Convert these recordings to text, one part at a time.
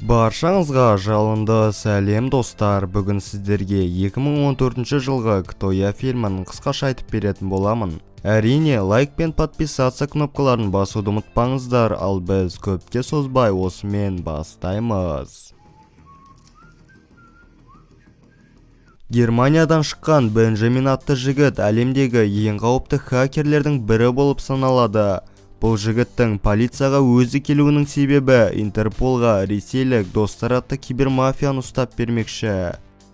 Баршаңызға жалынды сәлем достар. Бүгін сіздерге 2014 жылғы Ктоя фильмін қысқаша айтып беретін боламын. Әрине, лайк пен подписаться кнопкаларын басуды ұмытпаңыздар, ал біз көпке созбай осымен бастаймыз. Германиядан шыққан Бенджамин атты жігіт әлемдегі ең қауіпті хакерлердің бірі болып саналады. Бұл жігіттің полицияға өзі келуінің себебі Интерполға ресейлік Достар атты кибермафияны ұстап бермекші.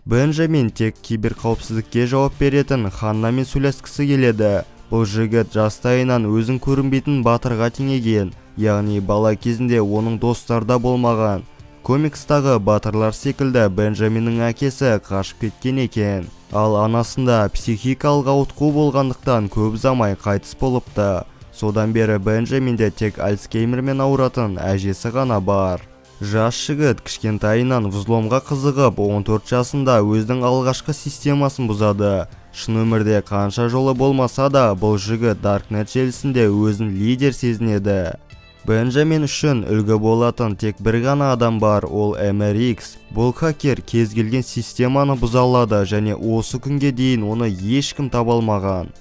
Бенджамин тек киберқауіпсіздікке жауап беретін Ханнамен сөйлескісі келеді. Бұл жігіт жастайынан өзін көрінбейтін батырға теңеген, яғни бала кезінде оның достарда болмаған. Комикстағы батырлар секілді Бенджаминнің әкесі қашып кеткен екен, ал анасында психикалық ауытқу болғандықтан көп ұзамай қайтыс болыпты. Содан бері Бенджаминде тек Альцгеймермен ауыратын әжесі ғана бар. Жас жігіт кішкентайынан взломға қызығып, 14 жасында өзінің алғашқы системасын бұзады. Шын өмірде қанша жолы болмаса да, бұл жігіт Darknet желісінде өзін лидер сезінеді. Бенджамин үшін үлгі болатын тек бір ғана адам бар, ол MRX. Бұл хакер кез келген системаны бұза алады және осы күнге дейін оны ешкім таба алмаған.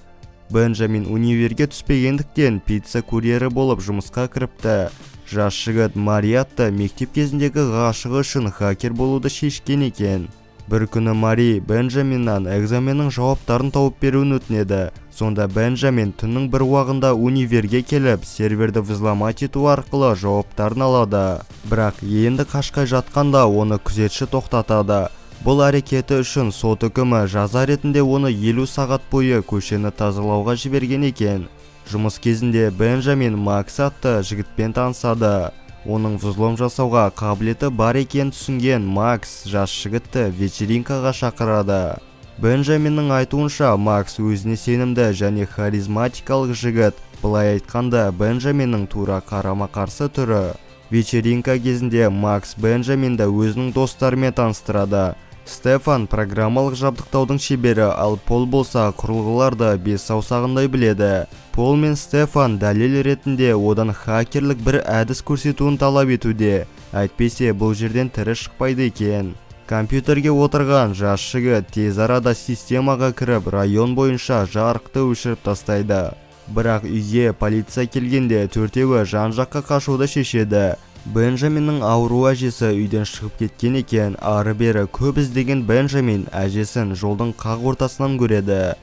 Бенджамин универге түспегендіктен пицца курьері болып жұмысқа кіріпті. Жас жігіт Мариатта мектеп кезіндегі ғашығы үшін хакер болуды шешкен екен. Бір күні Мари Бенджаминнан экзаменнің жауаптарын тауып беруін өтінеді. Сонда Бенджамин түннің бір уағында универге келіп, серверді взломать ету арқылы жауаптарын алады. Бірақ енді қашқай жатқанда оны күзетші тоқтатады. Бұл әрекеті үшін сот үкімі жаза ретінде оны 50 сағат бойы көшені тазалауға жіберген екен. Жұмыс кезінде Бенджамин Макс атты жігітпен танысады. Оның взлом жасауға қабілеті бар екенін түсінген Макс жас жігітті вечеринкаға шақырады. Бенджаминнің айтуынша Макс өзіне сенімді және харизматикалық жігіт. Былай айтқанда Бенджаминнің тура қарама-қарсы түрі. Вечеринка кезінде Макс Бенджаминді өзінің достарымен таныстырады. Стефан программалық жабдықтаудың шебері, ал Пол болса құрылғыларды бес саусағындай біледі. Пол мен Стефан дәлел ретінде одан хакерлік бір әдіс көрсетуін талап етуде. Әйтпесе бұл жерден тірі шықпайды екен. Компьютерге отырған жас жігіт тез арада системаға кіріп, район бойынша жарықты өшіріп тастайды. Бірақ үйге полиция келгенде төртеуі жан-жаққа қашуды шешеді. Бенджаминнің ауру әжесі үйден шығып кеткен екен. Ары-бері көп іздеген Бенджамин әжесін жолдың қақ ортасынан көреді.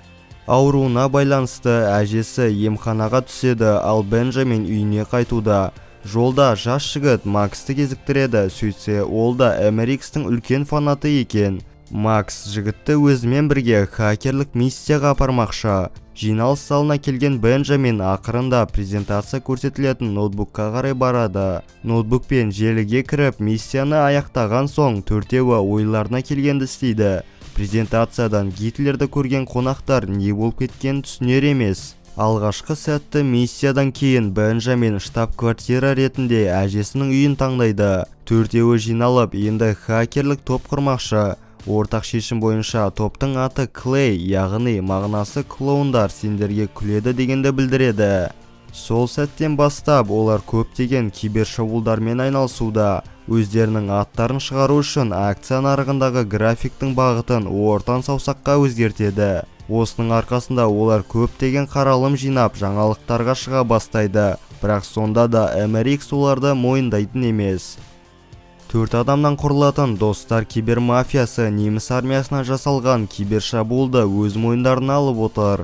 Ауруына байланысты әжесі емханаға түседі, ал Бенджамин үйіне қайтуда. Жолда жас жігіт Максты кезіктіреді, сөйтсе ол да MRX-тің үлкен фанаты екен. Макс жігітті өзімен бірге хакерлік миссияға апармақшы. Жиналыс залына келген Бенджамин ақырында презентация көрсетілетін ноутбукқа қарай барады. Ноутбукпен желіге кіріп, миссияны аяқтаған соң төртеуі ойларына келгенді істейді. Презентациядан Гитлерді көрген қонақтар не болып кеткенін түсінер емес. Алғашқы сәтті миссиядан кейін Бенджамин штаб-квартира ретінде әжесінің үйін таңдайды. Төртеуі жиналып, енді хакерлік топ құрмақшы. Ортақ шешім бойынша топтың аты Клей, яғни мағынасы клоундар сендерге күледі дегенді білдіреді. Сол сәттен бастап олар көптеген кибершабуылдармен айналысуда. Өздерінің аттарын шығару үшін акция нарығындағы графиктің бағытын ортан саусаққа өзгертеді. Осының арқасында олар көптеген қаралым жинап жаңалықтарға шыға бастайды. Бірақ сонда да MRX оларды мойындайтын емес. 4 адамнан құрылатын Достар кибермафиясы неміс армиясына жасалған кибершабуылды өз мойындарына алып отыр.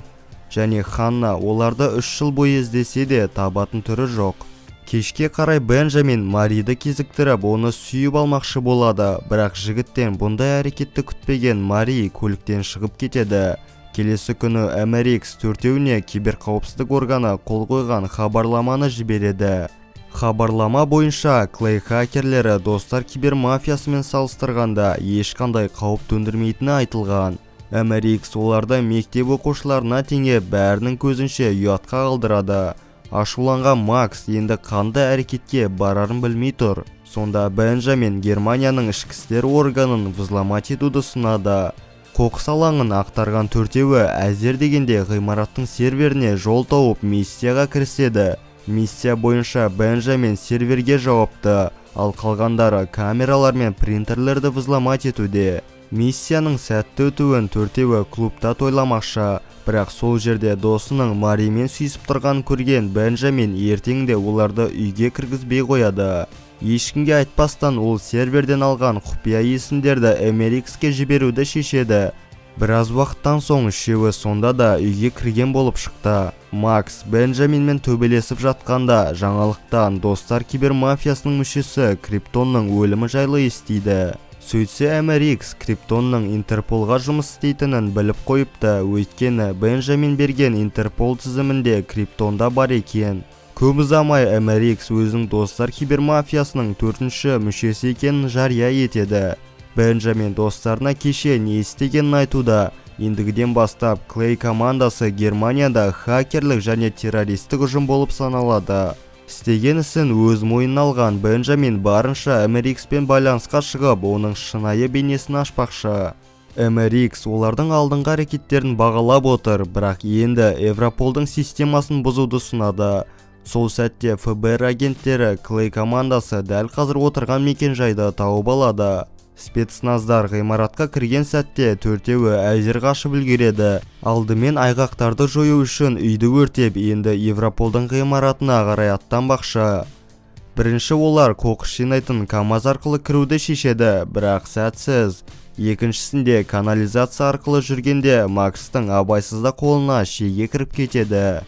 Және Ханна оларды 3 жыл бойы іздесе де табатын түрі жоқ. Кешке қарай Бенджамин Мариді кезіктіріп, оны сүйіп алмақшы болады. Бірақ жігіттен бұндай әрекетті күтпеген Мари көліктен шығып кетеді. Келесі күні MRX төртеуіне киберқауіпсіздік органы қол қойған хабарламаны жібереді. Хабарлама бойынша Клей хакерлері Достар кибермафиясымен салыстырғанда ешқандай қауіп төндірмейтіні айтылған. MRX оларды мектеп оқушыларына теңеп, бәрінің көзінше ұятқа қалдырады. Ашуланған Макс енді қандай әрекетке барарын білмей тұр. Сонда Бенджамин Германияның ішкі істер органын взломать етуді ұсынады. Қоқыс алаңын ақтарған төртеуі әзер дегенде ғимараттың серверіне жол тауып миссияға кіріседі. Миссия бойынша Бенджамин серверге жауапты. ал қалғандары камералар мен принтерлерді взломать етуде. Миссияның сәтті өтуін төртеуі клубта тойламақшы, бірақ сол жерде досының Маримен сүйісіп тұрған көрген Бенджамин ертеңде оларды үйге кіргізбей қояды. Ешкімге айтпастан ол серверден алған құпия есімдерді MRX-ке жіберуді шешеді. Біраз уақыттан соң үшеуі сонда да үйге кірген болып шықты. Макс Бенджаминмен төбелесіп жатқанда жаңалықтан достар кибермафиясының мүшесі Криптонның өлімі жайлы естиді. Сөйтсе MRX Криптонның Интерполға жұмыс істейтінін біліп қойыпты, өйткені Бенджамин берген Интерпол тізімінде Криптонда бар екен. Көп ұзамай MRX өзінің достар кибермафиясының 4-ші мүшесі екенін жария етеді. Бенджамин достарына кеше не істегенін айтуда. Ендігіден бастап Клей командасы Германияда хакерлік және террористік ұжым болып саналады. Істеген ісін өз мойнына алған Бенджамин барынша MRX-пен байланысқа шығып, оның шынайы бейнесін ашпақшы. MRX олардың алдыңғы әрекеттерін бағалап отыр, бірақ енді Европолдың системасын бұзуды ұсынады. Сол сәтте ФБР агенттері Клей командасы дәл қазір отырған мекен-жайды тауып алады. Спецназдар ғимаратқа кірген сәтте төртеуі әзер қашып үлгереді. Алдымен айғақтарды жою үшін үйді өртеп, енді Европолдың ғимаратына қарай аттанбақшы. Бірінші олар қоқыс жинайтын КамАЗ арқылы кіруді шешеді, бірақ сәтсіз. Екіншісінде канализация арқылы жүргенде Макстың абайсызда қолына шеге кіріп кетеді.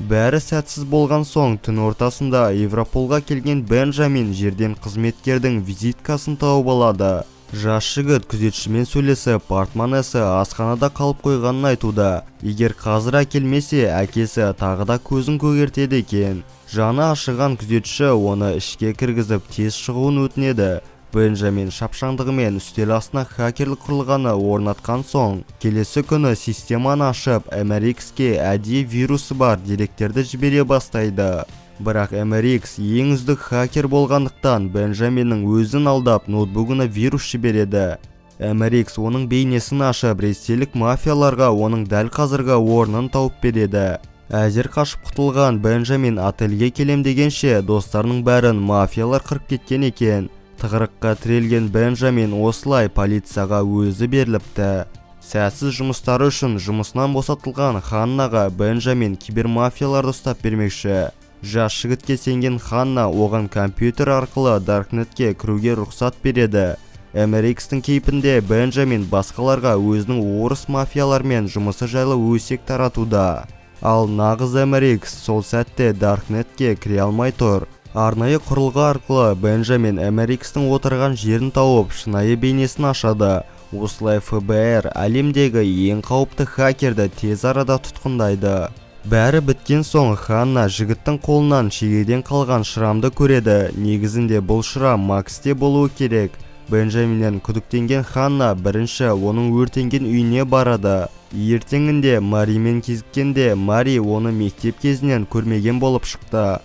Бәрі сәтсіз болған соң түн ортасында Европолға келген Бенджамин жерден қызметкердің визиткасын тауып алады. Жас жігіт күзетшімен сөйлесіп, портмон ісі асханада қалып қойғанын айтуда. Егер қазір әкелмесе, әкесі тағы да көзін көгертеді екен. Жаны ашыған күзетші оны ішке кіргізіп тез шығуын өтінеді. Бенджамин шапшаңдығымен үстел астына хакерлік құрылғаны орнатқан соң, келесі күні системаны ашып, MRX-ке әдейі вирусы бар деректерді жібере бастайды. Бірақ MRX ең үздік хакер болғандықтан Бенджаминнің өзін алдап ноутбугына вирус жібереді. MRX оның бейнесін ашып, ресейлік мафияларға оның дәл қазіргі орнын тауып береді. Әзер қашып құтылған Бенджамин отельге келем дегенше достарының бәрін мафиялар қырып кеткен екен. Тығырыққа тірелген Бенджамин осылай полицияға өзі беріліпті. Сәтсіз жұмыстары үшін жұмысынан босатылған Ханнаға Бенджамин кибермафияларды ұстап бермекші. Жас жігітке сенген Ханна оған компьютер арқылы Даркнетке кіруге рұқсат береді. MRX-тің кейпінде Бенджамин басқаларға өзінің орыс мафиялармен жұмысы жайлы өсек таратуда. Ал нағыз MRX сол сәтте Даркнетке кіре алмай тұр. Арнайы құрылғы арқылы Бенджамин MRX-тің отырған жерін тауып, шынайы бейнесін ашады. Осылай ФБР әлемдегі ең қауіпті хакерді тез арада тұтқындайды. Бәрі біткен соң Ханна жігіттің қолынан шегеден қалған шырамды көреді. Негізінде бұл шырам Максте болуы керек. Бенджаминнен күдіктенген Ханна бірінші оның өртенген үйіне барады. Ертеңінде Маримен кезіккенде Мари оны мектеп кезінен көрмеген болып шықты.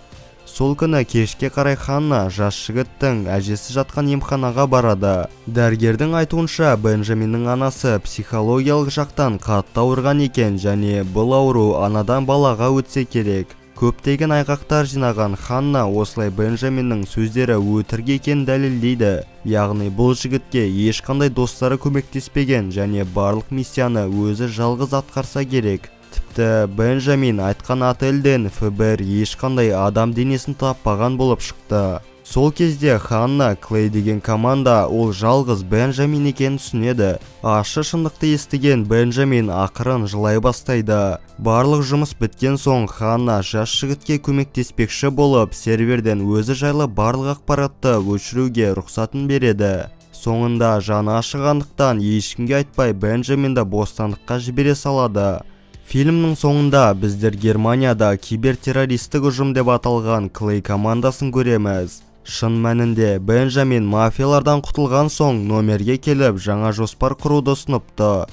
Сол күні кешке қарай Ханна жас жігіттің әжесі жатқан емханаға барады. Дәрігердің айтуынша Бенджаминнің анасы психологиялық жақтан қатты ауырған екен және бұл ауру анадан балаға өтсе керек. Көптеген айғақтар жинаған Ханна осылай Бенджаминнің сөздері өтірік екенін дәлелдейді. Яғни бұл жігітке ешқандай достары көмектеспеген және барлық миссияны өзі жалғыз атқарса керек. Тіпті Бенджамин айтқан отельден ФБР ешқандай адам денесін таппаған болып шықты. Сол кезде Ханна Клей деген команда ол жалғыз Бенджамин екенін түсінеді. Ащы шындықты естіген Бенджамин ақырын жылай бастайды. Барлық жұмыс біткен соң Ханна жас жігітке көмектеспекші болып, серверден өзі жайлы барлық ақпаратты өшіруге рұқсатын береді. Соңында жаны ашығандықтан ешкімге айтпай Бенджаминді бостандыққа жібере салады. Фильмнің соңында біздер Германияда кибертеррористік ұжым деп аталған Клей командасын көреміз. Шын мәнінде Бенджамин мафиялардан құтылған соң номерге келіп жаңа жоспар құруды ұсыныпты.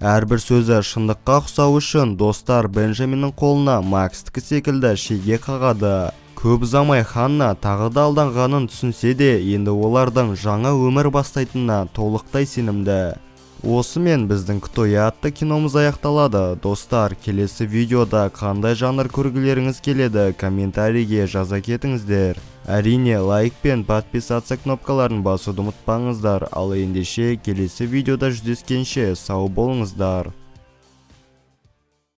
Әрбір сөзі шындыққа ұқсау үшін достар Бенджаминнің қолына Макстікі секілді шеге қағады. Көп ұзамай Ханна тағы да алданғанын түсінсе де, енді олардың жаңа өмір бастайтынына толықтай сенімді. Осымен біздің Ктоя атты киномыз аяқталады. Достар, келесі видеода қандай жанр көргілеріңіз келеді, комментарийге жаза кетіңіздер. Әрине, лайк пен подписаться кнопкаларын басуды ұмытпаңыздар. Ал ендеше келесі видеода жүздескенше сау болыңыздар.